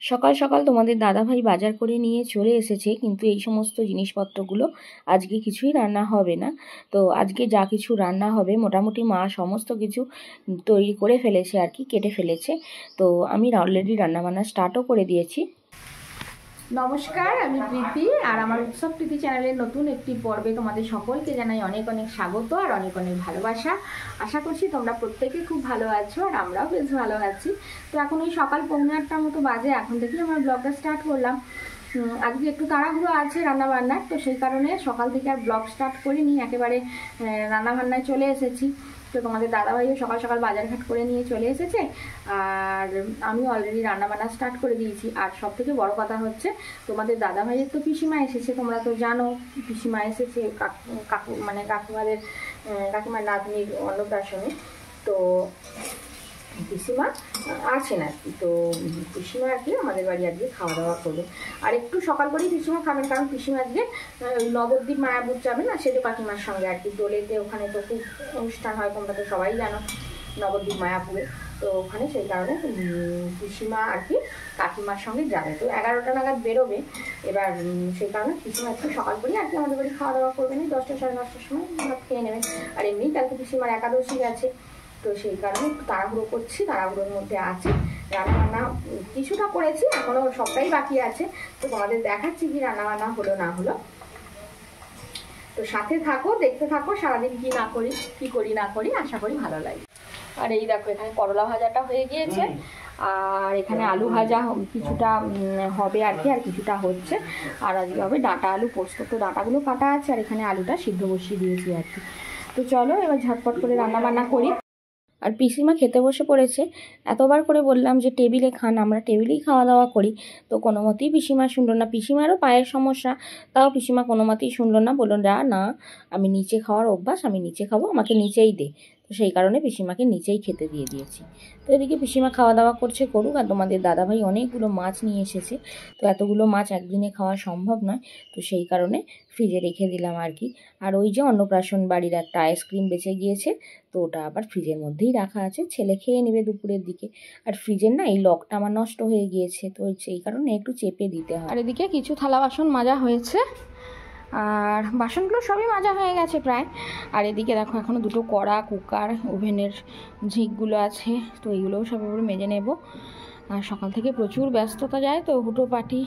সকাল সকাল তোমাদের দাদাভাই বাজার করে নিয়ে চলে এসেছে, কিন্তু এই সমস্ত জিনিসপত্রগুলো আজকে কিছুই রান্না হবে না। তো আজকে যা কিছু রান্না হবে মোটামুটি মা সমস্ত কিছু তৈরি করে ফেলেছে আর কি, কেটে ফেলেছে। তো আমি অলরেডি রান্নাবান্না স্টার্টও করে দিয়েছি। নমস্কার, আমি প্রীতি আর আমার উৎসব প্রীতি চ্যানেলের নতুন একটি পর্বে তোমাদের সকলকে জানাই অনেক অনেক স্বাগত আর অনেক অনেক ভালোবাসা। আশা করছি তোমরা প্রত্যেকে খুব ভালো আছো আর আমরাও বেশ ভালো আছি। তো এখন ওই সকাল 8:45টার মতো বাজে, এখন থেকেই আমার ব্লগটা স্টার্ট করলাম। আজকে একটু তাড়াহুড়ো আছে রান্নাবান্নার, তো সেই কারণে সকাল থেকে আর ব্লগ স্টার্ট করিনি, একেবারে রান্নাবান্নায় চলে এসেছি। তো তোমাদের দাদাভাইও সকাল সকাল বাজারঘাট করে নিয়ে চলে এসেছে আর আমি অলরেডি রান্নাবান্না স্টার্ট করে দিয়েছি। আর সব থেকে বড় কথা হচ্ছে তোমাদের দাদাভাইয়ের তো পিসিমা এসেছে, তোমরা তো জানো পিসিমা এসেছে কাকু মানে কাকিমার নাতনির অন্নপ্রাশনে। তো পিসিমা আছেন আর কি, তো পিসিমা আর কি আমাদের বাড়ি আজকে খাওয়া দাওয়া করবে। আর একটু সকাল করেই পিসিমা খাবেন, কারণ পিসিমা আজকে নবদ্বীপ মায়াপুর যাবে না, সেটা কাকিমার সঙ্গে আর কি দোলেতে, ওখানে তো খুব অনুষ্ঠান হয়, তোমরা তো সবাই জানো নবদ্বীপ মায়াপুরে। তো ওখানে সেই কারণে পিসিমা আর কি কাকিমার সঙ্গে যাবে, তো 11টা নাগাদ বেরোবে। এবার সেই কারণে পিসিমা একটু সকাল করেই আর কি আমাদের বাড়ি খাওয়া দাওয়া করবে না, 10টা সাড়ে 10টার সময় ভাত খেয়ে নেবেন। আর এমনি কালকে পিসিমার একাদশী আছে, তো সেই কারণে একটু তাড়াহুড়ো করছি, তাড়াহুড়োর মধ্যে আছে। রান্নাবান্না কিছুটা করেছি, এখনও সবটাই বাকি আছে, তো তোমাদের দেখাচ্ছি কি রান্নাবান্না হলো না হলো। তো সাথে থাকো, দেখতে থাকো সারাদিন কি করি না করি, আশা করি ভালো লাগে। আর এই দেখো এখানে করলা ভাজাটা হয়ে গিয়েছে, আর এখানে আলু ভাজা কিছুটা হবে আর কি, আর কিছুটা হচ্ছে। আর আজকে হবে ডাঁটা আলু পোস্ত, তো ডাঁটাগুলো কাটা আছে আর এখানে আলুটা সিদ্ধ বসিয়ে দিয়েছি আর কি। তো চলো এবার ঝটপট করে রান্নাবান্না করি। আর পিসিমা খেতে বসে পড়েছে। এতবার করে বললাম যে টেবিলে খান, আমরা টেবিলেই খাওয়া দাওয়া করি, তো কোনো মতেই পিসিমা শুনলো না। পিসিমারও পায়ের সমস্যা, তাও পিসিমা কোনো মতেই শুনলো না, বললো না আমি নিচে খাওয়ার অভ্যাস, আমি নিচে খাবো, আমাকে নিচেই দে। তো সেই কারণে পিসিমাকে নিচেই খেতে দিয়ে দিয়েছি। তো এদিকে পিসিমা খাওয়া দাওয়া করছে, করুক। আর তোমাদের দাদাভাই অনেকগুলো মাছ নিয়ে এসেছে, তো এতগুলো মাছ একদিনে খাওয়া সম্ভব নয়, তো সেই কারণে ফ্রিজে রেখে দিলাম আর কি। আর ওই যে অন্নপ্রাশন বাড়ির একটা আইসক্রিম বেঁচে গিয়েছে, তো ওটা আবার ফ্রিজের মধ্যেই রাখা আছে, ছেলে খেয়ে নেবে দুপুরের দিকে। আর ফ্রিজের না এই লকটা আমার নষ্ট হয়ে গিয়েছে, তো সেই কারণে একটু চেপে দিতে হয়। আর এদিকে কিছু থালা বাসন মাজা হয়েছে, আর বাসনগুলো সবই মাজা হয়ে গেছে প্রায়। আর এদিকে দেখো এখনও দুটো কড়া, কুকার, ওভেনের ঝিকগুলো আছে, তো এইগুলোও সব এবার মেজে নেব। আর সকাল থেকে প্রচুর ব্যস্ততা যায়, তো হুটোপাটি।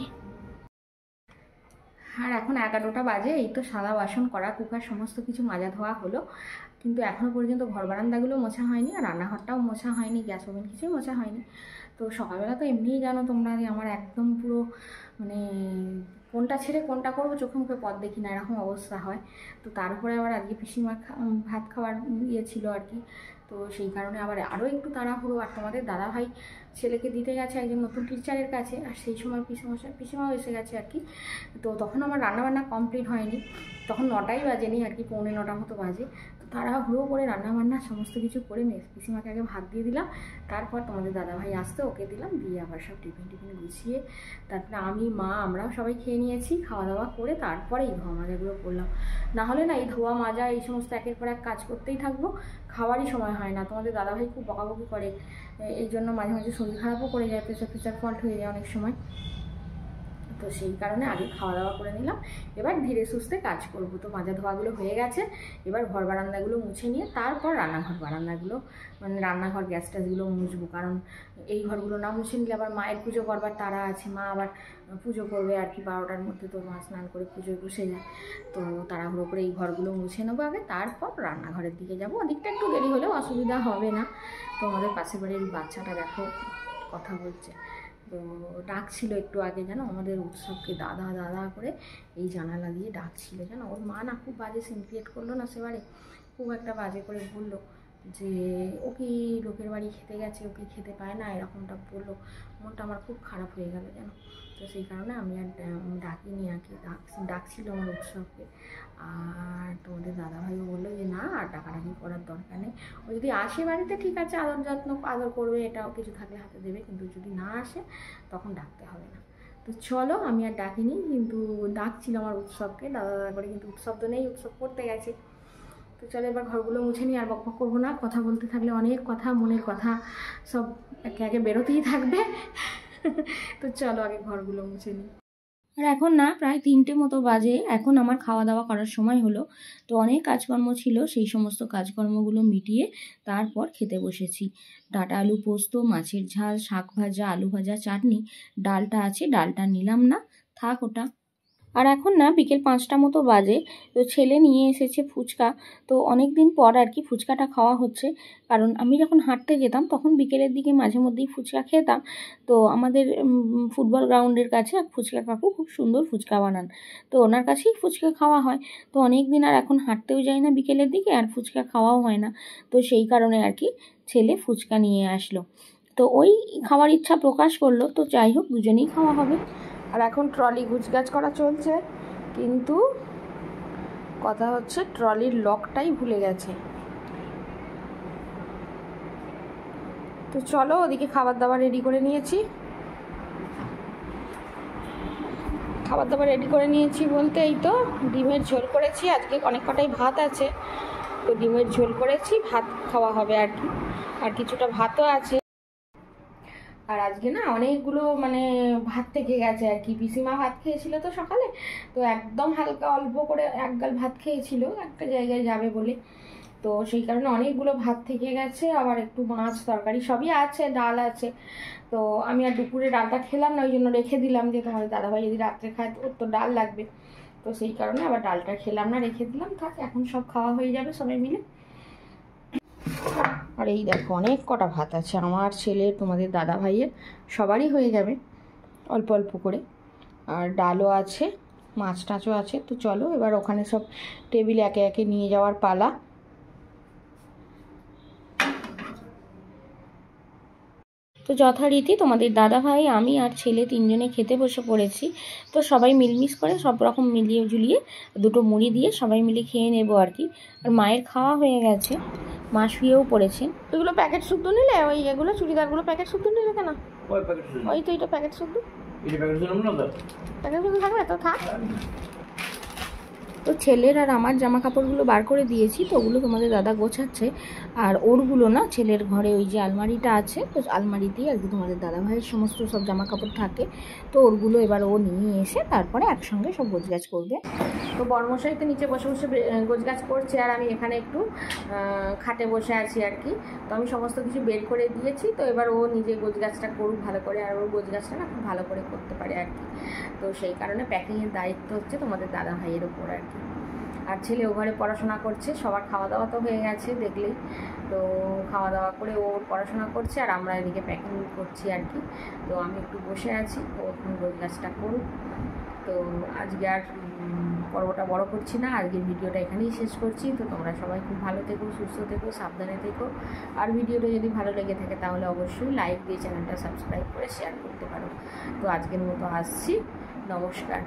আর এখন 11টা বাজে, এই তো সাদা বাসন, কড়া, কুকার সমস্ত কিছু মাজা ধোয়া হলো, কিন্তু এখনও পর্যন্ত ঘর বারান্দাগুলো মোছা হয়নি, আর রান্নাঘরটাও মোছা হয়নি, গ্যাস ওভেন কিছুই মোছা হয়নি। তো সকালবেলা তো এমনিই জানো তোমরা যে আমার একদম পুরো মানে কোনটা ছেড়ে কোনটা করবো চোখে মুখে পথ দেখি না, এরকম অবস্থা হয়। তো তারপরে আবার আজকে পিসিমার ভাত খাওয়ার ইয়ে ছিল আর কি, তো সেই কারণে আবার আরও একটু তাড়াহুড়ো। আর তোমাদের দাদাভাই ছেলেকে দিতে গেছে একজন নতুন টিচারের কাছে, আর সেই সময় পিসিমাও এসে গেছে আর কি। তো তখন আমার রান্নাবান্না কমপ্লিট হয়নি, তখন 9টাই বাজেনি আর কি, 9:45 মতো বাজে। তো তাড়াহুড়ো করে রান্নাবান্না সমস্ত কিছু করে পিসিমাকে আগে ভাত দিয়ে দিলাম, তারপর তোমাদের দাদাভাই আসতে ওকে দিলাম, দিয়ে আবার সব টিফিন গুছিয়ে তারপরে আমি, মা, আমরাও সবাই খেয়ে নিয়েছি। খাওয়া দাওয়া করে তারপরে এই ধোয়া মাজাগুলো করলাম, না হলে না এই ধোয়া মাজা এই সমস্ত একের পর এক কাজ করতেই থাকবো, খাওয়ারই সময় হয় না। তোমাদের দাদাভাই খুব বকাবকি করে, এই জন্য মাঝে মাঝে শরীর খারাপও করে যায়, প্রেসার ফল্ট হয়ে যায় অনেক সময়। তো সেই কারণে আগে খাওয়া দাওয়া করে নিলাম, এবার ধীরে সুস্থে কাজ করব। তো মাজা ধোয়াগুলো হয়ে গেছে, এবার ঘর বারান্দাগুলো মুছে নিয়ে তারপর রান্নাঘর বারান্দাগুলো মানে রান্নাঘর গ্যাস ট্যাসগুলো মুছবো, কারণ এই ঘরগুলো না মুছে নিলে আবার মায়ের পুজো করবার তারা আছে, মা আবার পুজো করবে আর কি 12টার মধ্যে, তো মা স্নান করে পুজোয় বসে যায়। তো তাড়াহুড়ো করে এই ঘরগুলো মুছে নেবো আগে, তারপর রান্নাঘরের দিকে যাবো। ওদিকটা একটু দেরি হলেও অসুবিধা হবে না। তো আমাদের পাশের বাড়ির বাচ্চাটা দেখো কথা বলছে, তো ডাকছিল একটু আগে, জানো আমাদের উৎসবকে দাদা দাদা করে এই জানালা দিয়ে ডাকছিল, জানো ওর মা না খুব বাজে সিন ক্রিয়েট করলো না সেবারে, খুব একটা বাজে করে বললো যে ও কি লোকের বাড়ি খেতে গেছে, ও কি খেতে পায় না, এরকমটা বললো। মনটা আমার খুব খারাপ হয়ে গেল জানো। তো সেই কারণে আমি আর ডাকিনি আর কি, ডাকছিল আমার উৎসবকে। আর তোমাদের দাদাভাইও বললো যে না আর ডাকাডাকি করার দরকার নেই, ও যদি আসে বাড়িতে ঠিক আছে আদর যত্ন আদর করবে, এটাও কিছু থাকলে হাতে দেবে, কিন্তু যদি না আসে তখন ডাকতে হবে না। তো চলো আমি আর ডাকিনি, কিন্তু ডাকছিল আমার উৎসবকে দাদা দাদা করে, কিন্তু উৎসব তো নেই, উৎসব করতে গেছে। তো চলো এবার ঘরগুলো মুছে নিই, আর বকবক করবো না, কথা বলতে থাকলে অনেক কথা, মনের কথা সব একে একে বেরোতেই থাকবে। তো চলো আগে ঘরগুলো মুছে নিই। আর এখন না প্রায় 3টে মতো বাজে, এখন আমার খাওয়া দাওয়া করার সময় হলো। তো অনেক কাজকর্ম ছিল, সেই সমস্ত কাজকর্মগুলো মিটিয়ে তারপর খেতে বসেছি। ডাঁটা আলু পোস্ত, মাছের ঝাল, শাক ভাজা, আলু ভাজা, চাটনি, ডালটা আছে, ডালটা নিলাম না, থাক ওটা। আর এখন না বিকেল 5টা মতো বাজে। তো ছেলে নিয়ে এসেছে ফুচকা। তো অনেক দিন পর আর কি ফুচকাটা খাওয়া হচ্ছে, কারণ আমি যখন হাঁটতে যেতাম তখন বিকেলের দিকে মাঝে মধ্যেই ফুচকা খেতাম। তো আমাদের ফুটবল গ্রাউন্ডের কাছে এক ফুচকা কাকু খুব সুন্দর ফুচকা বানান, তো ওনার কাছেই ফুচকা খাওয়া হয়। তো অনেক দিন আর এখন হাঁটতেও যাই না বিকেলের দিকে, আর ফুচকা খাওয়াও হয় না। তো সেই কারণে আর কি ছেলে ফুচকা নিয়ে আসলো। তো ওই খাওয়ার ইচ্ছা প্রকাশ করলো, তো যাই হোক দুজনেই খাওয়া হবে। আর এখন ট্রলি গুছগাছ করা চলছে, কিন্তু কথা হচ্ছে ট্রলির লকটাই ভুলে গেছে। তো চলো ওদিকে খাবার দাবার রেডি করে নিয়েছি। খাবার দাবার রেডি করে নিয়েছি বলতে এই তো ডিমের ঝোল করেছি, আজকে অনেক কটাই ভাত আছে, তো ডিমের ঝোল করেছি, ভাত খাওয়া হবে আর কি, আর কিছুটা ভাতও আছে। আর আজকে না অনেকগুলো মানে ভাত থেকে গেছে আর কি, পিসিমা ভাত খেয়েছিল তো সকালে, তো একদম হালকা অল্প করে এক গাল ভাত খেয়েছিল একটা জায়গায় যাবে বলে, তো সেই কারণে অনেকগুলো ভাত থেকে গেছে। আবার একটু মাছ তরকারি সবই আছে, ডাল আছে। তো আমি আর দুপুরে ডালটা খেলাম না, ওই জন্য রেখে দিলাম, যে তোমাদের দাদাভাই যদি রাত্রে খায় ওর তো ডাল লাগবে, তো সেই কারণে আবার ডালটা খেলাম না, রেখে দিলাম। থাক, এখন সব খাওয়া হয়ে যাবে সবাই মিলে। আর এই দেখো অনেক কটা ভাত আছে, আমার ছেলে, তোমাদের দাদা ভাইয়ের, সবারই হয়ে যাবে অল্প অল্প করে। আর ডালও আছে, মাছ টাছও আছে। তো চলো এবার ওখানে সব টেবিলে একে একে নিয়ে যাওয়ার পালা। তো যথারীতি তোমাদের দাদাভাই, আমি আর ছেলে 3জনে খেতে বসে পড়েছি। তো সবাই মিলমিশ করে সব রকম মিলিয়ে ঝুলিয়ে দুটো মুড়ি দিয়ে সবাই মিলে খেয়ে নেবো আর কি। আর মায়ের খাওয়া হয়ে গেছে, মা শুয়েও পড়েছেন। ওইগুলো প্যাকেট শুদ্ধ নিলে, ওই এগুলো চুড়িদারগুলো প্যাকেট শুদ্ধ নিলে কেন? ওই তো এটা প্যাকেট শুদ্ধ, প্যাকেট শুদ্ধ থাকবে তো থাক। তো ছেলের আর আমার জামা কাপড়গুলো বার করে দিয়েছি, তো ওগুলো তোমাদের দাদা গোছাচ্ছে। আর ওরগুলো না ছেলের ঘরে ওই যে আলমারিটা আছে, তো আলমারিতেই আর কি তোমাদের দাদা ভাইয়ের সমস্ত সব জামা কাপড় থাকে। তো ওরগুলো এবার ও নিয়ে এসে তারপরে একসঙ্গে সব গোছগাছ করবে। তো বর্মশাই তো নিচে বসে বসে গোছগাছ করছে, আর আমি এখানে একটু খাটে বসে আছি আর কি। তো আমি সমস্ত কিছু বের করে দিয়েছি, তো এবার ও নিজে গোছগাছটা করুক ভালো করে, আর ওর গোছগাছটা না খুব ভালো করে করতে পারে আর কি। তো সেই কারণে প্যাকিংয়ের দায়িত্ব হচ্ছে তোমাদের দাদা ভাইয়ের ওপর আর কি। আর ছেলে ও ঘরে পড়াশোনা করছে, সবার খাওয়া দাওয়া তো হয়ে গেছে দেখলেই, তো খাওয়া দাওয়া করে ও পড়াশোনা করছে, আর আমরা এদিকে প্যাকিং করছি আর কি। তো আমি একটু বসে আছি, ও গোছগাছটা করুক। তো আজকে আর পর্বটা বড় করছি না, আজকের ভিডিওটা এখানেই শেষ করছি। তো তোমরা সবাই খুব ভালো থেকো, সুস্থ থেকো, সাবধানে থেকো। আর ভিডিওটা যদি ভালো লেগে থাকে তাহলে অবশ্যই লাইক দিয়ে চ্যানেলটা সাবস্ক্রাইব করে শেয়ার করতে পারো। তো আজকের মতো আসছি, নমস্কার।